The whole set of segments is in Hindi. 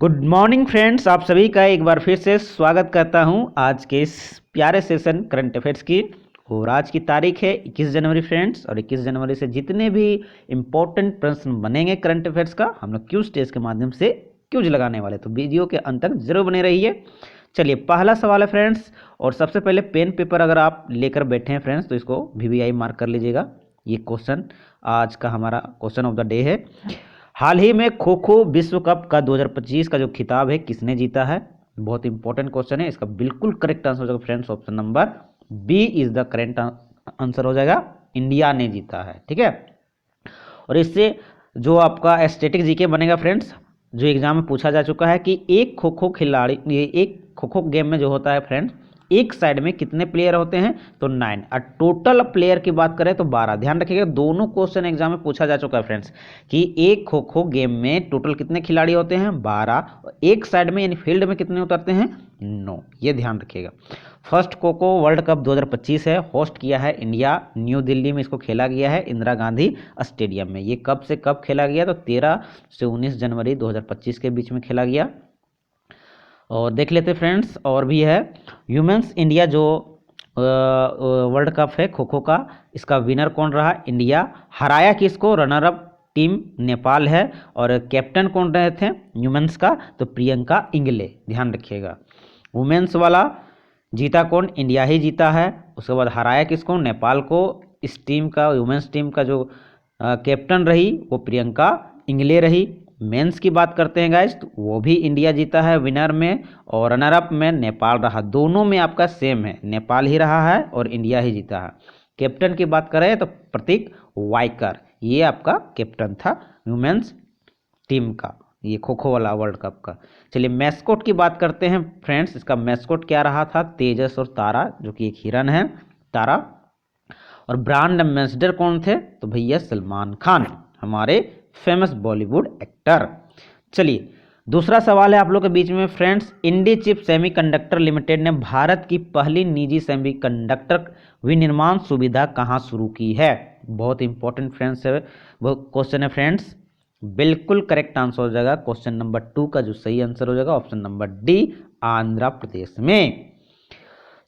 गुड मॉर्निंग फ्रेंड्स, आप सभी का एक बार फिर से स्वागत करता हूं आज के इस प्यारे सेशन करंट अफेयर्स की। और आज की तारीख है 21 जनवरी फ्रेंड्स, और 21 जनवरी से जितने भी इम्पोर्टेंट प्रश्न बनेंगे करंट अफेयर्स का हम लोग क्यूज टेस्ट के माध्यम से क्यूज लगाने वाले, तो वीडियो के अंत तक जरूर बने रहिए। चलिए, पहला सवाल है फ्रेंड्स, और सबसे पहले पेन पेपर अगर आप लेकर बैठे हैं फ्रेंड्स तो इसको VVI मार्क कर लीजिएगा। ये क्वेश्चन आज का हमारा क्वेश्चन ऑफ द डे है। हाल ही में खो खो विश्व कप का 2025 का जो खिताब है किसने जीता है? बहुत इंपॉर्टेंट क्वेश्चन है। इसका बिल्कुल करेक्ट आंसर हो जाएगा friends, option number B is the correct answer हो जाएगा। इंडिया ने जीता है, ठीक है। और इससे जो आपका स्टैटिक जीके बनेगा फ्रेंड्स, जो एग्जाम में पूछा जा चुका है कि एक खो खो खिलाड़ी, एक खो खो गेम में जो होता है फ्रेंड्स, एक साइड में कितने प्लेयर होते हैं? तो 9, और टोटल प्लेयर की बात करें तो 12। ध्यान रखिएगा, दोनों क्वेश्चन एग्जाम में पूछा जा चुका है फ्रेंड्स कि एक खो खो गेम में टोटल कितने खिलाड़ी होते हैं? 12। एक साइड में यानी फील्ड में कितने उतरते हैं? 9। ये ध्यान रखिएगा। First kho kho world cup 2025 है, होस्ट किया है इंडिया, न्यू दिल्ली में इसको खेला गया है इंदिरा गांधी स्टेडियम में। ये कब से कब खेला गया? तो 13 से 19 जनवरी 2025 के बीच में खेला गया। और देख लेते फ्रेंड्स, और भी है ह्यूमन्स इंडिया जो वर्ल्ड कप है खो खो का, इसका विनर कौन रहा? इंडिया। हराया किसको? रनर अप टीम नेपाल है। और कैप्टन कौन रहे थे ह्यूमन्स का? तो प्रियंका इंगले। ध्यान रखिएगा, वुमेन्स वाला जीता कौन? इंडिया ही जीता है। उसके बाद हराया किसको? नेपाल को। इस टीम का, वुमेन्स टीम का जो कैप्टन रही वो प्रियंका इंगले रही। मेंस की बात करते हैं गाइस, तो वो भी इंडिया जीता है विनर में, और रनर अप में नेपाल रहा। दोनों में आपका सेम है, नेपाल ही रहा है और इंडिया ही जीता है। कैप्टन की बात करें तो प्रतीक वाइकर, ये आपका कैप्टन था वुमेन्स टीम का, ये खो खो वाला वर्ल्ड कप का। चलिए, मैस्कोट की बात करते हैं फ्रेंड्स। इसका मैस्कोट क्या रहा था? तेजस और तारा, जो कि एक हिरन है, तारा। और ब्रांड एम्बेसडर कौन थे? तो भैया सलमान खान, हमारे फेमस बॉलीवुड एक्टर। चलिए, दूसरा सवाल है आप लोग के बीच में फ्रेंड्स। इंडीचिप सेमीकंडक्टर लिमिटेड ने भारत की पहली निजी सेमीकंडक्टर विनिर्माण सुविधा कहाँ शुरू की है? बहुत इंपॉर्टेंट फ्रेंड्स है, वो क्वेश्चन है फ्रेंड्स। बिल्कुल करेक्ट आंसर हो जाएगा क्वेश्चन नंबर 2 का, जो सही आंसर हो जाएगा option number D, Andhra Pradesh में।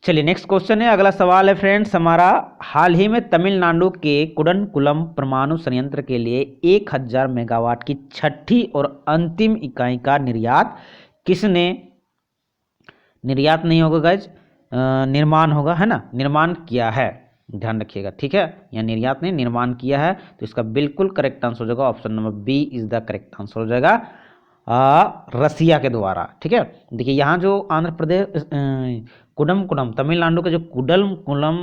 चलिए, नेक्स्ट क्वेश्चन है, अगला सवाल है फ्रेंड्स हमारा। हाल ही में तमिलनाडु के कुडनकुलम परमाणु संयंत्र के लिए 1000 मेगावाट की छठी और अंतिम इकाई का निर्यात किसने, निर्यात नहीं होगा गाइज, निर्माण होगा, है ना, निर्माण किया है। ध्यान रखिएगा, ठीक है, या निर्यात नहीं, निर्माण किया है। तो इसका बिल्कुल करेक्ट आंसर हो जाएगा option number B is the correct answer हो जाएगा, रसिया के द्वारा, ठीक है। देखिए, यहाँ जो आंध्र प्रदेश कुडमकुलम, तमिलनाडु के जो कुडलकुलम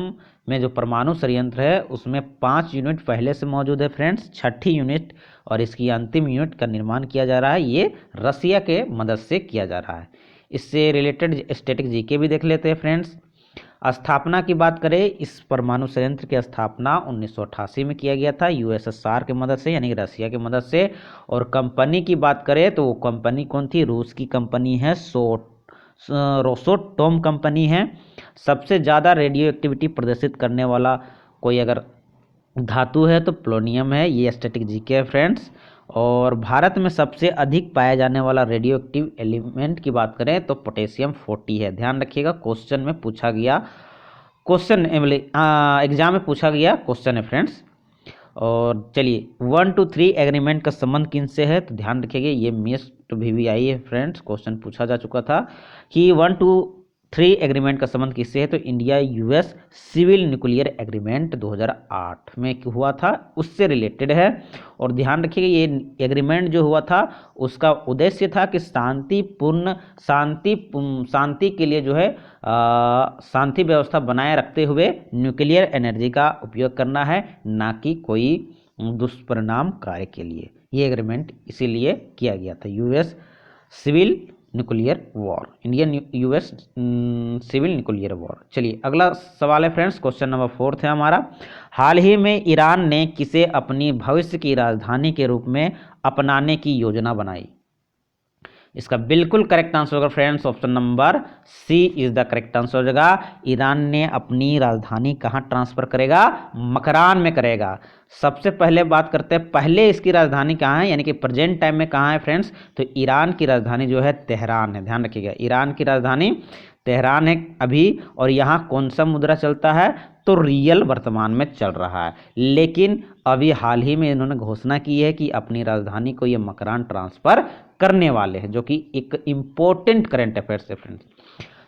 में जो परमाणु संयंत्र है उसमें 5 यूनिट पहले से मौजूद है फ्रेंड्स, छठी यूनिट और इसकी अंतिम यूनिट का निर्माण किया जा रहा है। ये रसिया के मदद से किया जा रहा है। इससे रिलेटेड स्टैटिक जीके भी देख लेते हैं फ्रेंड्स। स्थापना की बात करें, इस परमाणु संयंत्र की स्थापना 1988 में किया गया था USSR की मदद से, यानी रसिया की मदद से। और कंपनी की बात करें तो वो कंपनी कौन थी? रूस की कंपनी है, रोसोटोम कंपनी है। सबसे ज़्यादा रेडियो एक्टिविटी प्रदर्शित करने वाला कोई अगर धातु है तो प्लोनियम है। ये स्टैटिक जीके है फ्रेंड्स। और भारत में सबसे अधिक पाया जाने वाला रेडियो एक्टिव एलिमेंट की बात करें तो पोटेशियम 40 है। ध्यान रखिएगा, क्वेश्चन में पूछा गया, क्वेश्चन एग्जाम में पूछा गया क्वेश्चन है फ्रेंड्स। और चलिए, 1 to 3 एग्रीमेंट का संबंध किनसे है? तो ध्यान रखिएगा, ये मिस टू VVI है फ्रेंड्स, क्वेश्चन पूछा जा चुका था कि 1 to 3 एग्रीमेंट का संबंध किससे है? तो India US civil nuclear agreement 2008 में हुआ था, उससे रिलेटेड है। और ध्यान रखिएगा, ये एग्रीमेंट जो हुआ था उसका उद्देश्य था कि शांति के लिए जो है शांति व्यवस्था बनाए रखते हुए न्यूक्लियर एनर्जी का उपयोग करना है, ना कि कोई दुष्परिणाम कार्य के लिए। ये एग्रीमेंट इसीलिए किया गया था, US civil nuclear war, Indian US civil nuclear war. चलिए, अगला सवाल है फ्रेंड्स, क्वेश्चन नंबर 4 है हमारा। हाल ही में ईरान ने किसे अपनी भविष्य की राजधानी के रूप में अपनाने की योजना बनाई? इसका बिल्कुल करेक्ट आंसर होगा friends option number C is the correct answer हो जाएगा। ईरान ने अपनी राजधानी कहाँ ट्रांसफर करेगा? मकरान में करेगा। सबसे पहले बात करते हैं पहले इसकी राजधानी कहाँ है, यानी कि प्रेजेंट टाइम में कहाँ है फ्रेंड्स? तो ईरान की राजधानी जो है तेहरान है, ध्यान रखिएगा ईरान की राजधानी तेहरान है अभी। और यहाँ कौन सा मुद्रा चलता है? तो रियल वर्तमान में चल रहा है, लेकिन अभी हाल ही में इन्होंने घोषणा की है कि अपनी राजधानी को ये मकरान ट्रांसफर करने वाले हैं, जो कि एक इम्पोर्टेंट करंट अफेयर्स है फ्रेंड्स।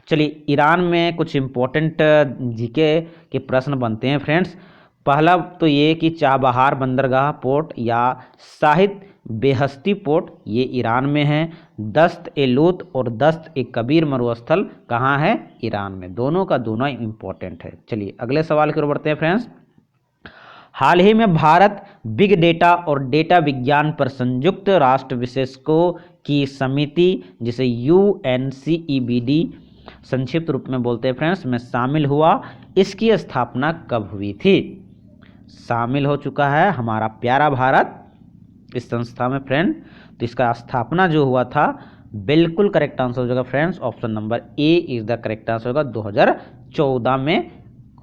चलिए ईरान में कुछ इम्पोर्टेंट जीके के प्रश्न बनते हैं फ्रेंड्स। पहला तो ये कि चाबहार बंदरगाह पोर्ट या शाहिद बेहस्ती पोर्ट ये ईरान में है। दस्त ए लूत और दस्त ए कबीर मरुस्थल कहाँ है? ईरान में। दोनों का दोनों इम्पोर्टेंट है। चलिए अगले सवाल की ओर बढ़ते हैं फ्रेंड्स। हाल ही में भारत बिग डेटा और डेटा विज्ञान पर संयुक्त राष्ट्र विशेषज्ञों की समिति, जिसे UNCEBD संक्षिप्त रूप में बोलते हैं फ्रेंड्स, में शामिल हुआ। इसकी स्थापना कब हुई थी? शामिल हो चुका है हमारा प्यारा भारत इस संस्था में फ्रेंड। तो इसका स्थापना जो हुआ था, बिल्कुल करेक्ट आंसर हो जाएगा friends option number A is the correct answer होगा। 2014 में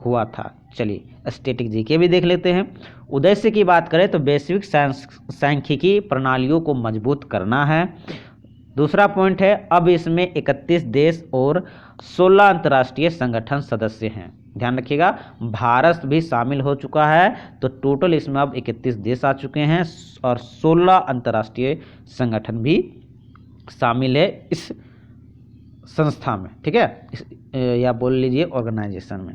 हुआ था। चलिए स्टैटिक जीके भी देख लेते हैं। उद्देश्य की बात करें तो वैश्विक सांख्यिकी प्रणालियों को मजबूत करना है। दूसरा पॉइंट है अब इसमें 31 देश और 16 अंतर्राष्ट्रीय संगठन सदस्य हैं। ध्यान रखिएगा भारत भी शामिल हो चुका है, तो टोटल इसमें अब 31 देश आ चुके हैं और 16 अंतर्राष्ट्रीय संगठन भी शामिल है इस संस्था में, ठीक है, या बोल लीजिए ऑर्गेनाइजेशन में।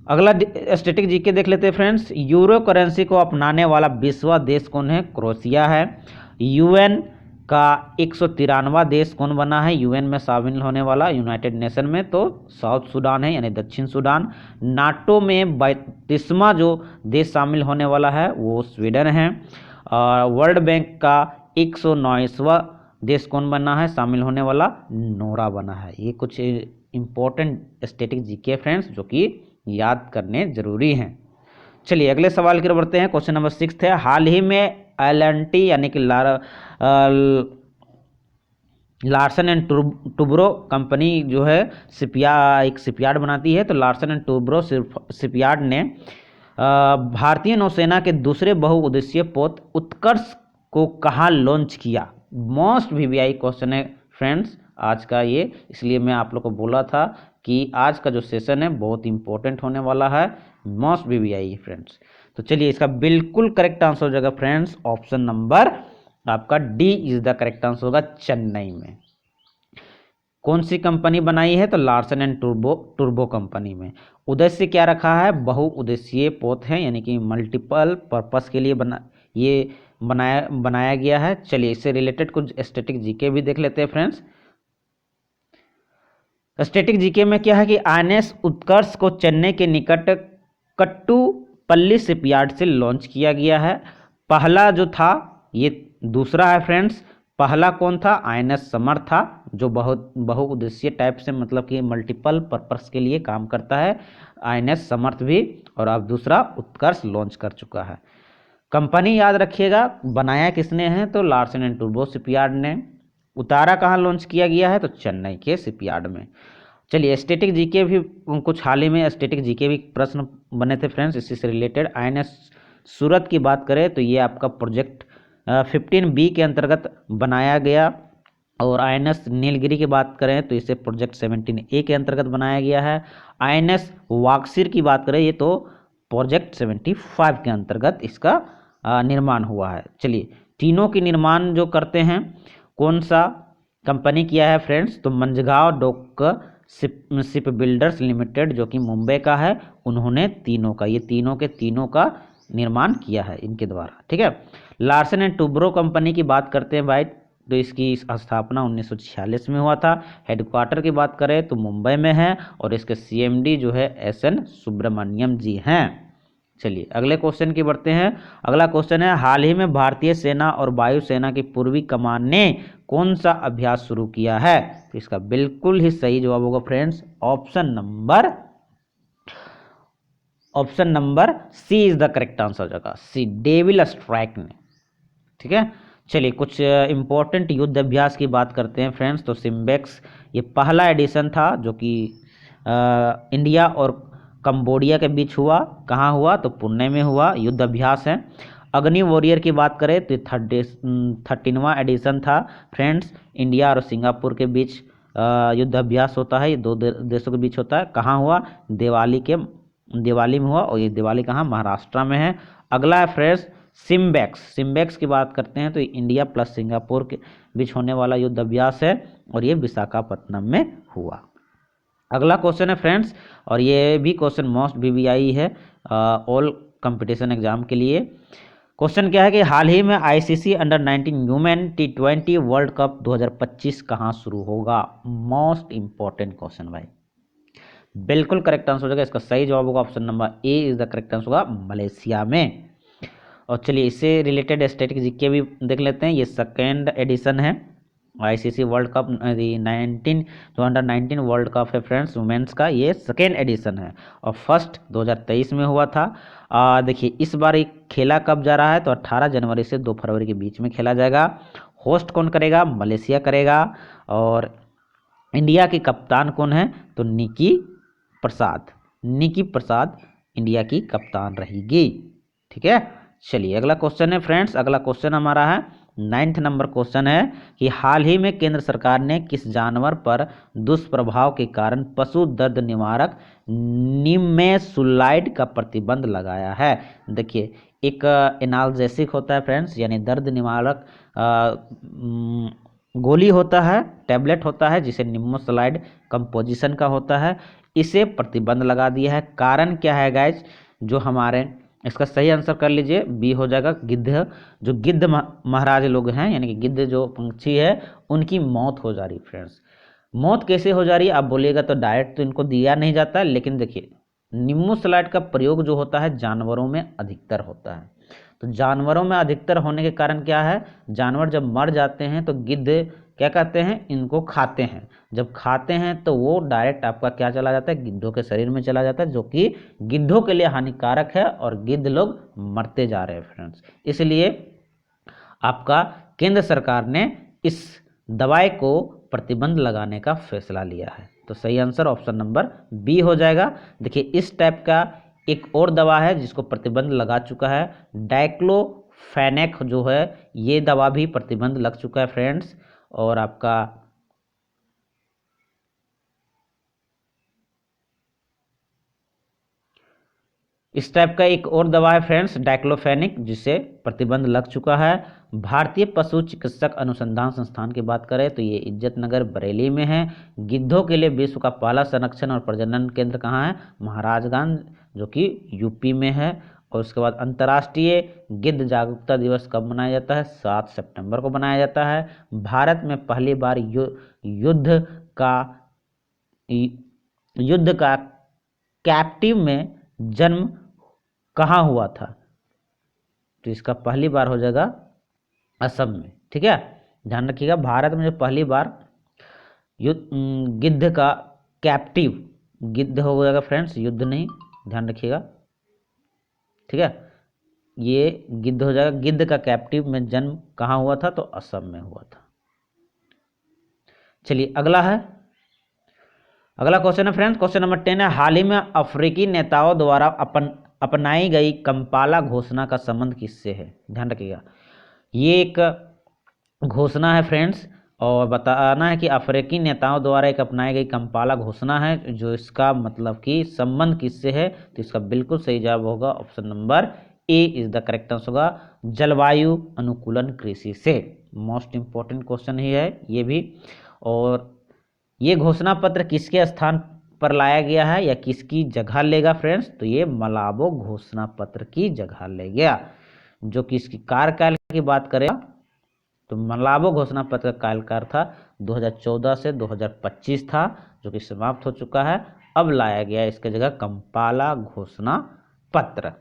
अगला स्टैटिक जीके देख लेते हैं फ्रेंड्स। यूरो करेंसी को अपनाने वाला 20वां देश कौन है? क्रोएशिया है। यूएन का 193वां देश कौन बना है यूएन में शामिल होने वाला यूनाइटेड नेशन में? तो साउथ सूडान है, यानी दक्षिण सूडान। नाटो में 32वां जो देश शामिल होने वाला है वो स्वीडन है। और वर्ल्ड बैंक का 109वां देश कौन बना है शामिल होने वाला? नोरा बना है। ये कुछ इंपॉर्टेंट स्टैटिक जीके फ्रेंड्स जो कि याद करने जरूरी हैं। चलिए अगले सवाल की ओर बढ़ते हैं। क्वेश्चन नंबर 6 है हाल ही में LNT यानी कि लार्सन एंड टुब्रो कंपनी जो है एक शिपयार्ड बनाती है। तो लार्सन एंड टुब्रो शिपयार्ड ने भारतीय नौसेना के दूसरे बहुउद्देशीय पोत उत्कर्ष को कहाँ लॉन्च किया? मोस्ट VVI क्वेश्चन है फ्रेंड्स आज का ये, इसलिए मैं आप लोग को बोला था कि आज का जो सेशन है बहुत इंपॉर्टेंट होने वाला है, मोस्ट VVI फ्रेंड्स। तो चलिए इसका बिल्कुल करेक्ट आंसर हो जाएगा फ्रेंड्स ऑप्शन नंबर आपका D is the correct answer होगा। चेन्नई में। कौन सी कंपनी बनाई है? तो लार्सन एंड टुब्रो कंपनी में। उद्देश्य क्या रखा है? बहुउद्देशीय पोत है, यानी कि मल्टीपल पर्पस के लिए बनाया गया है। चलिए इससे रिलेटेड कुछ स्टैटिक जीके भी देख लेते हैं फ्रेंड्स। स्टैटिक जीके में क्या है कि INS उत्कर्ष को चेन्नई के निकट कट्टुपल्ली शिपयार्ड से लॉन्च किया गया है। पहला जो था ये दूसरा है फ्रेंड्स। पहला कौन था? INS समर्थ था, जो बहुत बहुउद्देशीय टाइप से मतलब कि मल्टीपल पर्पस के लिए काम करता है। INS समर्थ भी, और अब दूसरा उत्कर्ष लॉन्च कर चुका है। कंपनी याद रखिएगा बनाया किसने है? तो लार्सन एंड टुब्रो शिपयार्ड ने। उतारा कहाँ लॉन्च किया गया है? तो चेन्नई के शिपयार्ड में। चलिए स्टैटिक जीके भी कुछ हाल ही में स्टैटिक जीके भी प्रश्न बने थे फ्रेंड्स इसी से रिलेटेड। INS सूरत की बात करें तो ये आपका प्रोजेक्ट 15B के अंतर्गत बनाया गया, और INS नीलगिरी की बात करें तो इसे प्रोजेक्ट 17A के अंतर्गत बनाया गया है। INS वाक्सीर की बात करें ये तो प्रोजेक्ट 75 के अंतर्गत इसका निर्माण हुआ है। चलिए तीनों की निर्माण जो करते हैं कौन सा कंपनी किया है फ्रेंड्स? तो Mazagon dock ship builders limited जो कि मुंबई का है, उन्होंने तीनों का निर्माण किया है इनके द्वारा, ठीक है। लार्सन एंड टुब्रो कंपनी की बात करते हैं भाई, तो इसकी स्थापना 1946 में हुआ था। हेडक्वार्टर की बात करें तो मुंबई में है, और इसके CMD जो है SN सुब्रमण्यम जी हैं। चलिए अगले क्वेश्चन की बढ़ते हैं। अगला क्वेश्चन है हाल ही में भारतीय सेना और वायुसेना की पूर्वी कमान ने कौन सा अभ्यास शुरू किया है? तो इसका बिल्कुल ही सही जवाब होगा friends option number C is the correct answer हो जाएगा। सी डेविल स्ट्राइक ने, ठीक है। चलिए कुछ इम्पोर्टेंट युद्ध अभ्यास की बात करते हैं फ्रेंड्स। तो सिम्बेक्स ये पहला एडिशन था जो कि इंडिया और कंबोडिया के बीच हुआ। कहाँ हुआ? तो पुणे में हुआ, युद्ध अभ्यास है। अग्नि वॉरियर की बात करें तो 13वां एडिशन था फ्रेंड्स। इंडिया और सिंगापुर के बीच युद्ध अभ्यास होता है, ये दो देशों के बीच होता है। कहाँ हुआ? दिवाली में हुआ, और ये दिवाली कहाँ? महाराष्ट्र में है। अगला है फ्रेंड्स सिम्बेक्स की बात करते हैं तो इंडिया प्लस सिंगापुर के बीच होने वाला युद्ध अभ्यास है, और ये विशाखापट्टनम में हुआ। अगला क्वेश्चन है फ्रेंड्स, और ये भी क्वेश्चन मोस्ट VVI है ऑल कंपटीशन एग्जाम के लिए। क्वेश्चन क्या है कि हाल ही में ICC under-19 women T20 world cup 2025 कहाँ शुरू होगा? मोस्ट इंपॉर्टेंट क्वेश्चन भाई। बिल्कुल करेक्ट आंसर हो जाएगा, इसका सही जवाब होगा option number A is the correct answer होगा, मलेशिया में। और चलिए इससे रिलेटेड स्टैटिक जीके भी देख लेते हैं। ये सेकेंड एडिशन है ICC वर्ल्ड कप 19 जो अंडर-19 वर्ल्ड कप है फ्रेंड्स वुमेन्स का, ये सेकेंड एडिशन है, और फर्स्ट 2023 में हुआ था। देखिए इस बार ये खेला कब जा रहा है? तो 18 जनवरी से 2 फरवरी के बीच में खेला जाएगा। होस्ट कौन करेगा? मलेशिया करेगा। और इंडिया की कप्तान कौन है? तो निकी प्रसाद इंडिया की कप्तान रहेगी। ठीक है, चलिए अगला क्वेश्चन है फ्रेंड्स। अगला क्वेश्चन हमारा है 9th नंबर क्वेश्चन है कि हाल ही में केंद्र सरकार ने किस जानवर पर दुष्प्रभाव के कारण पशु दर्द निवारक निमेसुलाइड का प्रतिबंध लगाया है? देखिए एक एनाल्जेसिक होता है फ्रेंड्स, यानी दर्द निवारक गोली होता है, टैबलेट होता है जिसे निमेसुलाइड कंपोजिशन का होता है, इसे प्रतिबंध लगा दिया है। कारण क्या है गाइज? जो हमारे इसका सही आंसर कर लीजिए, बी हो जाएगा गिद्ध। जो गिद्ध महाराज लोग हैं, यानी कि गिद्ध जो पंछी है, उनकी मौत हो जा रही फ्रेंड्स। मौत कैसे हो जा रही है आप बोलिएगा? तो डायरेक्ट तो इनको दिया नहीं जाता, लेकिन देखिए निमेसुलाइड का प्रयोग जो होता है जानवरों में अधिकतर होता है। तो जानवरों में अधिकतर होने के कारण क्या है, जानवर जब मर जाते हैं तो गिद्ध क्या कहते हैं, इनको खाते हैं। जब खाते हैं तो वो डायरेक्ट आपका क्या चला जाता है, गिद्धों के शरीर में चला जाता है, जो कि गिद्धों के लिए हानिकारक है, और गिद्ध लोग मरते जा रहे हैं फ्रेंड्स। इसलिए आपका केंद्र सरकार ने इस दवाई को प्रतिबंध लगाने का फैसला लिया है। तो सही आंसर ऑप्शन नंबर बी हो जाएगा। देखिए इस टाइप का एक और दवा है जिसको प्रतिबंध लगा चुका है, डाइक्लोफेनेक जो है, ये दवा भी प्रतिबंध लग चुका है फ्रेंड्स। और आपका इस टाइप का एक और दवा है फ्रेंड्स डाइक्लोफेनिक, जिसे प्रतिबंध लग चुका है। भारतीय पशु चिकित्सक अनुसंधान संस्थान की बात करें तो ये इज्जत नगर बरेली में है। गिद्धों के लिए विश्व का पहला संरक्षण और प्रजनन केंद्र कहाँ है? महाराजगंज, जो कि यूपी में है। और उसके बाद अंतर्राष्ट्रीय गिद्ध जागरूकता दिवस कब मनाया जाता है? 7 सितंबर को मनाया जाता है। भारत में पहली बार युद्ध का कैप्टिव में जन्म कहाँ हुआ था? तो इसका पहली बार हो जाएगा असम में। ठीक है, ध्यान रखिएगा, भारत में जो पहली बार गिद्ध का कैप्टिव, गिद्ध हो जाएगा फ्रेंड्स, युद्ध नहीं, ध्यान रखिएगा। ठीक है, ये गिद्ध हो जाएगा। गिद्ध का कैप्टिव में जन्म कहाँ हुआ था? तो असम में हुआ था। चलिए अगला क्वेश्चन है फ्रेंड्स, क्वेश्चन नंबर 10 है, हाल ही में अफ्रीकी नेताओं द्वारा अपनाई गई कंपाला घोषणा का संबंध किससे है? ध्यान रखिएगा, ये एक घोषणा है फ्रेंड्स, और बताना है कि अफ्रीकी नेताओं द्वारा एक अपनाई गई कंपाला घोषणा है, जो इसका मतलब कि संबंध किससे है? तो इसका बिल्कुल सही जवाब होगा option number A is the correct answer होगा, जलवायु अनुकूलन कृषि से। मोस्ट इंपॉर्टेंट क्वेश्चन ही है ये भी। और ये घोषणा पत्र किसके स्थान पर लाया गया है या किसकी जगह लेगा फ्रेंड्स? तो ये मलाबो घोषणा पत्र की जगह ले गया। जो कि इसकी कार्यकाल की बात करें तो मलाबो घोषणा पत्र का कार्यकाल था 2014 से 2025 था, जो कि समाप्त हो चुका है। अब लाया गया इसके जगह कंपाला घोषणा पत्र।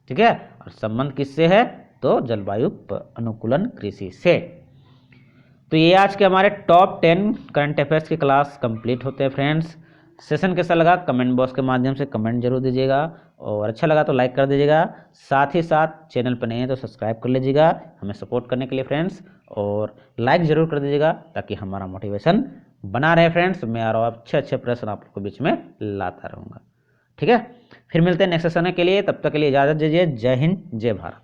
ठीक है, और संबंध किससे है? तो जलवायु अनुकूलन कृषि से। तो ये आज के हमारे टॉप 10 करंट अफेयर्स की क्लास कंप्लीट होते हैं फ्रेंड्स। सेशन कैसा लगा कमेंट बॉक्स के माध्यम से कमेंट जरूर दीजिएगा, और अच्छा लगा तो लाइक कर दीजिएगा। साथ ही साथ चैनल पर नए हैं तो सब्सक्राइब कर लीजिएगा हमें सपोर्ट करने के लिए फ्रेंड्स, और लाइक ज़रूर कर दीजिएगा ताकि हमारा मोटिवेशन बना रहे फ्रेंड्स। मैं और अच्छे अच्छे प्रश्न आप लोग के बीच में लाता रहूँगा। ठीक है, फिर मिलते हैं नेक्स्ट सेशन के लिए, तब तक के लिए इजाज़त दीजिए। जय हिंद, जय भारत।